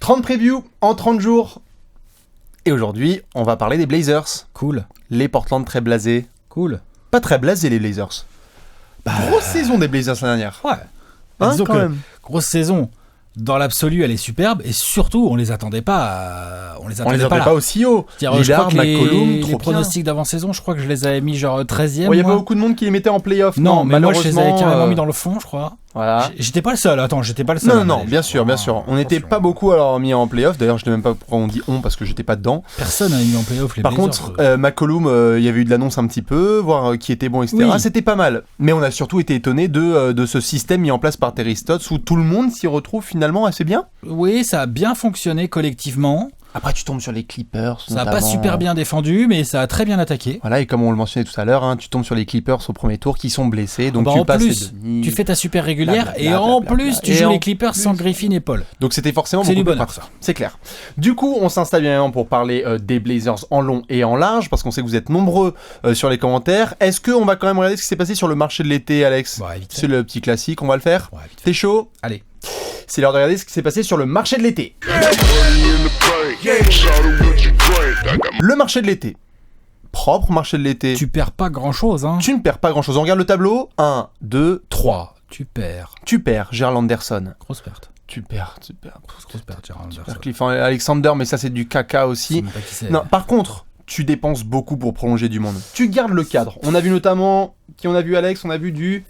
30 previews en 30 jours. Et aujourd'hui, on va parler des Blazers. Cool. Les Portland très blasés. Cool. Pas très blasés les Blazers. Grosse saison des Blazers l'année dernière. Ouais. Hein, disons quand que même. grosse saison. Dans l'absolu, elle est superbe. Et surtout, on les attendait pas. On les attendait pas là. aussi haut. C'est-à-dire, je crois Lillard, que McCollum, les trop pronostics d'avant-saison, je crois que je les avais mis genre 13e. Il y a pas moi. beaucoup de monde qui les mettait en playoff. Non, mais moi je les avais malheureusement, carrément mis dans le fond, je crois. Voilà. J'étais pas le seul. Attends, j'étais pas le seul. Non, bien sûr. On n'était attention. pas beaucoup à l'avoir mis en playoff. D'ailleurs, je ne sais même pas pourquoi on dit on parce que j'étais pas dedans. Personne n'a mis en playoff les Par Blazers. contre, McCollum, il y avait eu de l'annonce un petit peu, voir qui était bon, etc. Oui. C'était pas mal. Mais on a surtout été étonné de ce système mis en place par Terry Stotts où tout le monde s'y retrouve finalement assez bien. Oui, ça a bien fonctionné collectivement. Après, tu tombes sur les Clippers. Ça a pas super bien défendu, mais ça a très bien attaqué. Voilà, et comme on le mentionnait tout à l'heure, hein, tu tombes sur les Clippers au premier tour qui sont blessés. Donc Bah, tu en passes plus, les demi. tu fais ta super régulière Blablabla, et en blablabla. plus, tu Et joues en les Clippers sans Griffin et Paul. Donc c'était forcément C'est beaucoup du plus bonheur, pratique. ça. C'est clair. Du coup, on s'installe bien évidemment pour parler des Blazers en long et en large, parce qu'on sait que vous êtes nombreux sur les commentaires. Est-ce qu'on va quand même regarder ce qui s'est passé sur le marché de l'été, Alex? Ouais, vite fait. C'est le petit classique, on va le faire. Ouais, vite fait. T'es chaud? Allez. C'est l'heure de regarder ce qui s'est passé sur le marché de l'été. Le marché de l'été. Propre marché de l'été. Tu perds pas grand chose, hein. Tu ne perds pas grand-chose. On regarde le tableau. 1, 2, 3. Tu perds. Tu perds Gerald Anderson. Grosse perte. Tu perds. Grosse perte, Gérard Anderson. perds Cliff Alexander, mais ça c'est du caca Je sais aussi. même pas qui c'est. Non, par contre, tu dépenses beaucoup pour prolonger du monde. Tu gardes le cadre. On a vu notamment, qui on a vu Alex, on a vu du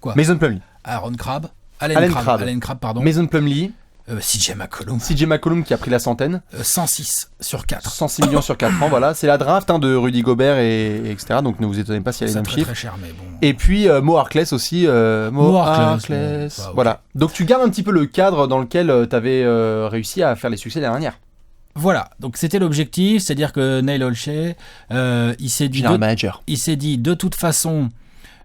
Quoi Mason Plumlee. Aaron Crabbe. Allen Allen Crabbe. Crabbe, pardon. Mason Plumlee, CJ McCollum. CJ McCollum qui a pris la centaine. 106 sur 4. 106 millions sur 4 ans, voilà. C'est la draft de Rudy Gobert et etc. Donc ne vous étonnez pas s'il y a les C'est mêmes très, chiffres. très cher, mais bon. Et puis Mo Harkless aussi. Mo Harkless, Harkless. bon, bah, ok. Voilà. Donc tu gardes un petit peu le cadre dans lequel tu avais réussi à faire les succès l'année dernière. Voilà, donc c'était l'objectif, c'est-à-dire que Neil Olshey, il s'est dit, General manager. de toute façon,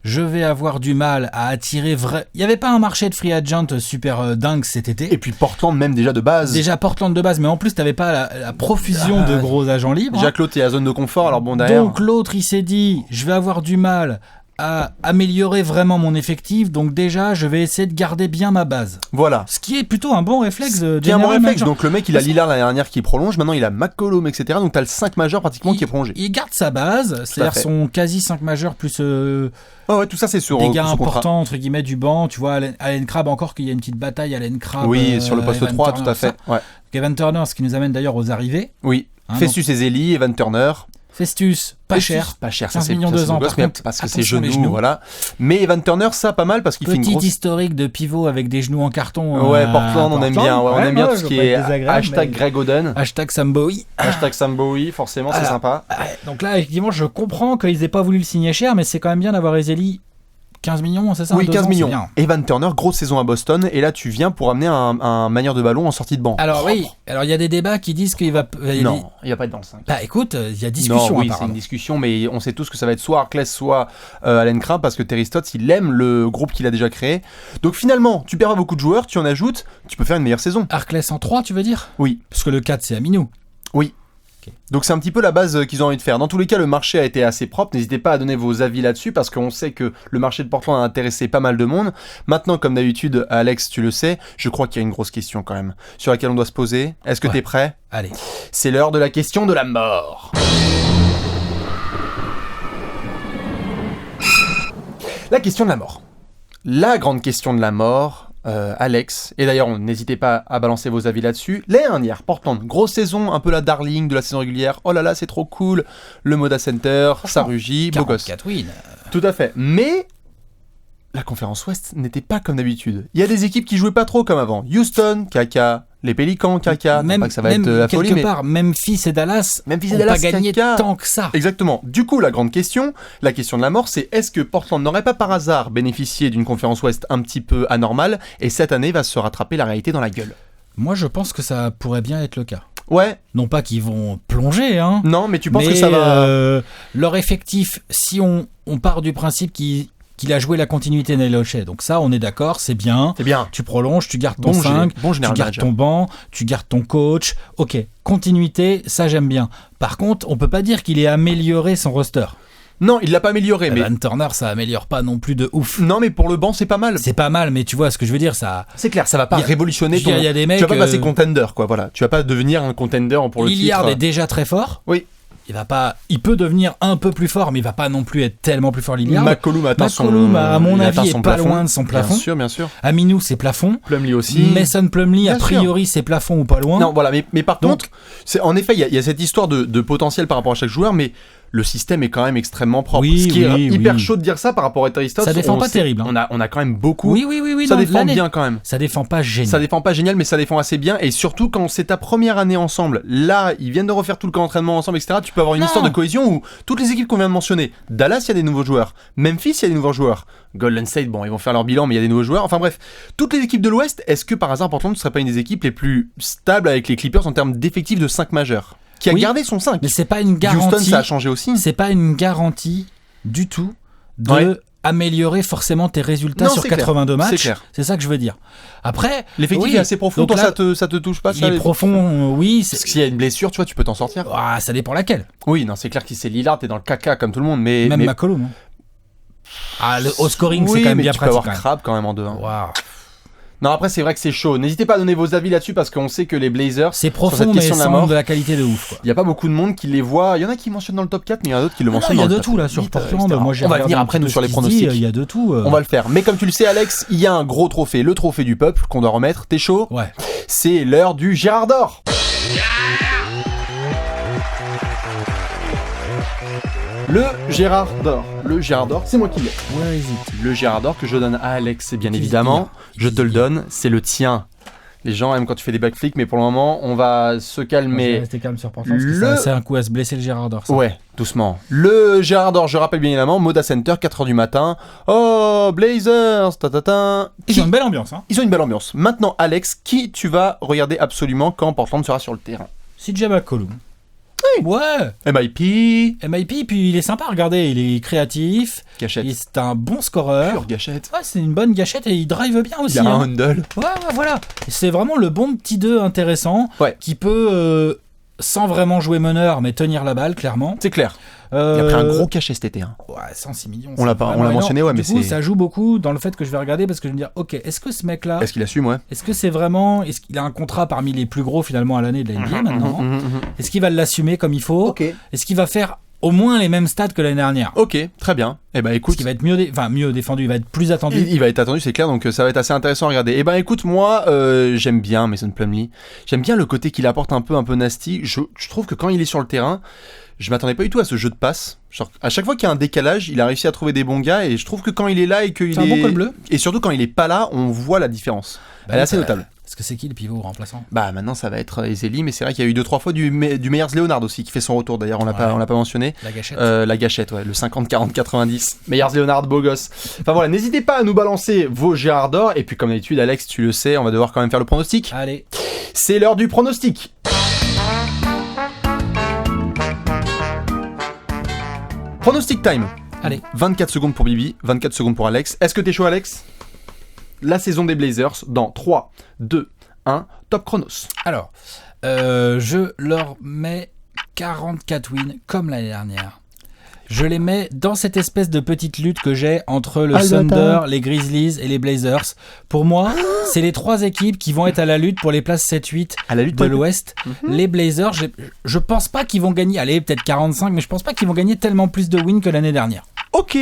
je vais avoir du mal à attirer Il n'y avait pas un marché de free agent super dingue cet été. Et puis Portland même déjà de base. Déjà Portland de base, mais en plus t'avais pas la profusion de gros agents libres. Déjà Claude est à zone de confort, alors bon derrière. Donc l'autre il s'est dit, je vais avoir du mal à améliorer vraiment mon effectif, donc déjà je vais essayer de garder bien ma base. Voilà. Ce qui est plutôt un bon réflexe de Qui est un bon general réflexe. manager. Donc le mec il a Lillard l'année dernière qui prolonge, maintenant il a McCollum, etc. Donc t'as le 5 majeur pratiquement qui est prolongé. Il garde sa base, c'est-à-dire fait. son quasi 5 majeurs plus Ouais, tout ça c'est sur des gars son contrat. importants entre guillemets du banc. Tu vois, Allen Crabbe encore qu'il y a une petite bataille, Allen Crabbe. Oui, sur le poste Evan 3, Turner, tout à fait. ça. Ouais. Evan Turner, ce qui nous amène d'ailleurs aux arrivées. Oui. Hein, Festus Ezeli, Evan Turner. Festus, pas Festus, cher. Pas cher, 15 ça c'est millions ça, 2 c'est ans, beau gosse, par mais contre, parce que c'est attention, les genoux, genoux. voilà. Mais Evan Turner, ça pas mal parce qu'il fait une Petit grosse. historique de pivot avec des genoux en carton. Ouais, à Portland, on aime bien. Ouais, on aime bien tout ce qui est hashtag mais... Greg Oden, Hashtag Sam Bowie. hashtag Sam Bowie, forcément, c'est Ah. sympa. Ouais, donc là, effectivement, je comprends qu'ils aient pas voulu le signer cher, mais c'est quand même bien d'avoir Ezeli 15 millions, c'est ça? Oui, 2 15 ans, millions. c'est bien. Evan Turner, grosse saison à Boston, et là tu viens pour amener un manière de ballon en sortie de banc. Alors oui, alors il y a des débats qui disent qu'il va... Non, il va pas être dans le 5. Bah écoute, il y a discussion Non, oui, c'est apparemment. une discussion, mais on sait tous que ça va être soit Harkless, soit Allen Crabbe, parce que Terry Stotts, il aime le groupe qu'il a déjà créé. Donc finalement, tu perds pas beaucoup de joueurs, tu en ajoutes, tu peux faire une meilleure saison. Harkless en 3, tu veux dire? Oui, Parce que le 4, c'est Aminou. oui. Ok. Donc c'est un petit peu la base qu'ils ont envie de faire. Dans tous les cas, le marché a été assez propre. N'hésitez pas à donner vos avis là-dessus, parce qu'on sait que le marché de Portland a intéressé pas mal de monde. Maintenant, comme d'habitude, Alex, tu le sais, je crois qu'il y a une grosse question quand même, sur laquelle on doit se poser. Est-ce que Ouais. t'es prêt? Allez. C'est l'heure de la question de la mort. La question de la mort. La grande question de la mort, Alex, et d'ailleurs n'hésitez pas à balancer vos avis là-dessus. L'année dernière, Portland, grosse saison, un peu la darling de la saison régulière. Oh là là, c'est trop cool. Le Moda Center, ça rugit, beau gosse. 44 wins. Tout à fait. Mais la conférence Ouest n'était pas comme d'habitude. Il y a des équipes qui jouaient pas trop comme avant. Houston, caca. Les Pélicans, caca. Non pas que ça va être la folie, quelque mais part, Memphis et Dallas Memphis et n'ont Dallas, pas gagné caca. tant que ça. Exactement. Du coup, la grande question, la question de la mort, c'est est-ce que Portland n'aurait pas par hasard bénéficié d'une conférence Ouest un petit peu anormale et cette année va se rattraper la réalité dans la gueule? Moi, je pense que ça pourrait bien être le cas. Ouais, Non pas qu'ils vont plonger, hein. non, mais tu penses mais que ça va... leur effectif, si on part du principe qu'il a joué la continuité Neil Olshey, donc ça, on est d'accord, c'est bien. C'est bien. Tu prolonges, tu gardes ton Bon 5, bon tu général gardes manager. ton banc, tu gardes ton coach. Ok, continuité, ça j'aime bien. Par contre, on peut pas dire qu'il ait amélioré son roster. Non, il l'a pas amélioré, mais... Van Turner, ça améliore pas non plus de ouf. Non, mais pour le banc, c'est pas mal. C'est pas mal, mais tu vois ce que je veux dire, ça... C'est clair, ça va pas révolutionner ton... Il y a des mecs... Tu vas pas passer contender, quoi, voilà. Tu vas pas devenir un contender pour le titre. Lillard est déjà très fort. Oui. Il peut devenir un peu plus fort, mais il va pas non plus être tellement plus fort, Lillard. McCollum à mon avis, est pas loin de son plafond. Bien sûr. Aminou, c'est plafond. Plumlee aussi. Mason Plumlee, a priori, c'est plafond ou pas loin. Non, voilà, mais par contre, en effet, il y a cette histoire de potentiel par rapport à chaque joueur, mais le système est quand même extrêmement propre. Ce qui est hyper chaud de dire ça par rapport à Terry Stotts. Ça défend pas terrible. On a quand même beaucoup. Oui. Ça défend bien quand même. Ça défend pas génial. Ça défend pas génial, mais ça défend assez bien. Et surtout, quand c'est ta première année ensemble, là, ils viennent de refaire tout le camp d'entraînement ensemble, etc. Tu peux avoir une histoire de cohésion où toutes les équipes qu'on vient de mentionner, Dallas, il y a des nouveaux joueurs. Memphis, il y a des nouveaux joueurs. Golden State, bon, ils vont faire leur bilan, mais il y a des nouveaux joueurs. Enfin bref, toutes les équipes de l'Ouest, est-ce que par hasard, Portland ne serait pas une des équipes les plus stables avec les Clippers en termes d'effectifs de 5 majeurs ? Qui a gardé son 5. Mais c'est pas une garantie. Houston, ça a changé aussi. C'est pas une garantie du tout de améliorer forcément tes résultats sur 82 matchs. C'est clair. C'est ça que je veux dire. Après, l'effectif est assez profond. Toi, ça te touche pas, ça? Il est profond, oui. Parce qu'il y a une blessure, tu vois, tu peux t'en sortir. Ah, ça dépend laquelle. Oui, non, c'est clair que si c'est Lillard, t'es dans le caca comme tout le monde. Mais McCollum. Au scoring, c'est quand même bien pratique. Tu peux avoir Crabbe quand même en 2-1. Wow. Non, après, c'est vrai que c'est chaud. N'hésitez pas à donner vos avis là-dessus parce qu'on sait que les Blazers, c'est profond, mais sans de la qualité de ouf. Il n'y a pas beaucoup de monde qui les voit. Il y en a qui mentionnent dans le top 4, mais il y en a d'autres qui le mentionnent dans le top 4. Il y a de tout là sur Portland. Moi, on va venir après nous sur les pronostics. Il y a de tout. On va le faire. Mais comme tu le sais, Alex, il y a un gros trophée, le trophée du peuple qu'on doit remettre. T'es chaud? Ouais. C'est l'heure du Gérard d'or. Le Gérard d'or. Le Gérard d'or, c'est moi qui l'ai. Where is it? Le Gérard d'or que je donne à Alex, bien évidemment. Je te le donne, c'est le tien. Les gens aiment quand tu fais des backflips, mais pour le moment, on va se calmer. Je vais rester calme sur Portland, parce que c'est un coup à se blesser le Gérard d'or. Ça. Ouais, doucement. Le Gérard d'or, je rappelle bien évidemment, Moda Center, 4h du matin. Oh, Blazers, Ils ont une belle ambiance, hein. Ils ont une belle ambiance. Maintenant, Alex, qui tu vas regarder absolument quand Portland sera sur le terrain? CJ McCollum. Oui. Ouais. MIP, puis il est sympa, regardez, il est créatif. Gâchette. C'est un bon scoreur. Pure gâchette. Ouais, c'est une bonne gâchette et il drive bien aussi. Il a un handle. Ouais, voilà. C'est vraiment le bon petit 2 intéressant qui peut, sans vraiment jouer meneur, mais tenir la balle, clairement. C'est clair. Il a pris un gros cachet cet été. Hein. Ouais, 106 millions. On l'a mentionné, ouais, mais du coup, ça joue beaucoup dans le fait que je vais regarder parce que je vais me dire, ok, est-ce que ce mec-là. Est-ce qu'il assume, ouais? Est-ce que c'est vraiment. Est-ce qu'il a un contrat parmi les plus gros finalement à l'année de la NBA maintenant? Est-ce qu'il va l'assumer comme il faut? Est-ce qu'il va faire au moins les mêmes stats que l'année dernière? Ok, très bien. Eh ben écoute. Est-ce qu'il va être mieux défendu, il va être plus attendu. Il va être attendu, c'est clair, donc ça va être assez intéressant à regarder. Eh ben écoute, moi, j'aime bien Mason Plumlee. J'aime bien le côté qu'il apporte un peu nasty. Je trouve que quand il est sur le terrain, je m'attendais pas du tout à ce jeu de passe. Genre, à chaque fois qu'il y a un décalage, il a réussi à trouver des bons gars et je trouve que quand il est là et qu'il est... un bon col bleu. Et surtout quand il est pas là, on voit la différence. Elle est assez notable. Est-ce que c'est qui le pivot remplaçant? Bah maintenant ça va être Ezeli, mais c'est vrai qu'il y a eu 2-3 fois du Meyers Leonard aussi qui fait son retour. D'ailleurs on l'a pas mentionné. La gâchette. La gâchette, ouais, le 50-40-90. Meyers Leonard, beau gosse. Enfin voilà, n'hésitez pas à nous balancer vos Gérard d'or. Et puis comme d'habitude, Alex, tu le sais, on va devoir quand même faire le pronostic. Allez. C'est l'heure du pronostic. Pronostic time. Allez. 24 secondes pour Bibi, 24 secondes pour Alex. Est-ce que t'es chaud, Alex? La saison des Blazers dans 3, 2, 1, top chronos. Alors, je leur mets 44 wins comme l'année dernière. Je les mets dans cette espèce de petite lutte que j'ai entre le Thunder, les Grizzlies et les Blazers. Pour moi, c'est les 3 équipes qui vont être à la lutte pour les places 7-8 de l'Ouest. Les Blazers, je pense pas qu'ils vont gagner, allez, peut-être 45, mais je pense pas qu'ils vont gagner tellement plus de wins que l'année dernière. Ok.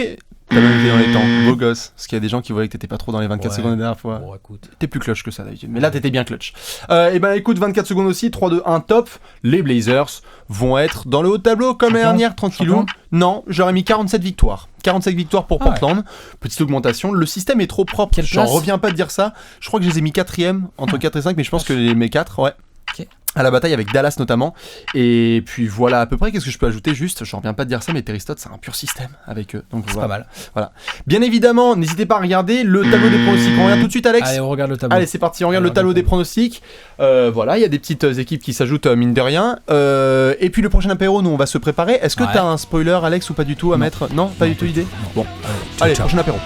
T'as même été dans les temps, beau gosse. Parce qu'il y a des gens qui voyaient que t'étais pas trop dans les 24 secondes la dernière fois. Bon, écoute. T'es plus clutch que ça d'habitude. Mais là, t'étais bien clutch. Et ben écoute, 24 secondes aussi, 3, 2, 1, top. Les Blazers vont être dans le haut de tableau comme l'année dernière, tranquillou. Non, j'aurais mis 47 victoires. 47 victoires pour Portland. Petite augmentation. Le système est trop propre. J'en reviens pas de dire ça. Je crois que je les ai mis 4ème, entre 4 et 5, mais je pense que mes 4, ouais. Ok. À la bataille avec Dallas notamment. Et puis voilà à peu près. Qu'est-ce que je peux ajouter juste? Je reviens pas de dire ça, mais Terry Stotts, c'est un pur système avec eux. Donc c'est voilà. pas mal. Voilà. Bien évidemment, n'hésitez pas à regarder le tableau des pronostics. On regarde tout de suite, Alex. Allez, on regarde le tableau. Allez, c'est parti. On regarde le tableau des pronostics. Voilà, il y a des petites équipes qui s'ajoutent mine de rien. Et puis le prochain apéro, nous on va se préparer. Est-ce que t'as un spoiler, Alex, ou pas du tout à mettre? Non, pas du tout idée. Bon, allez, prochain apéro.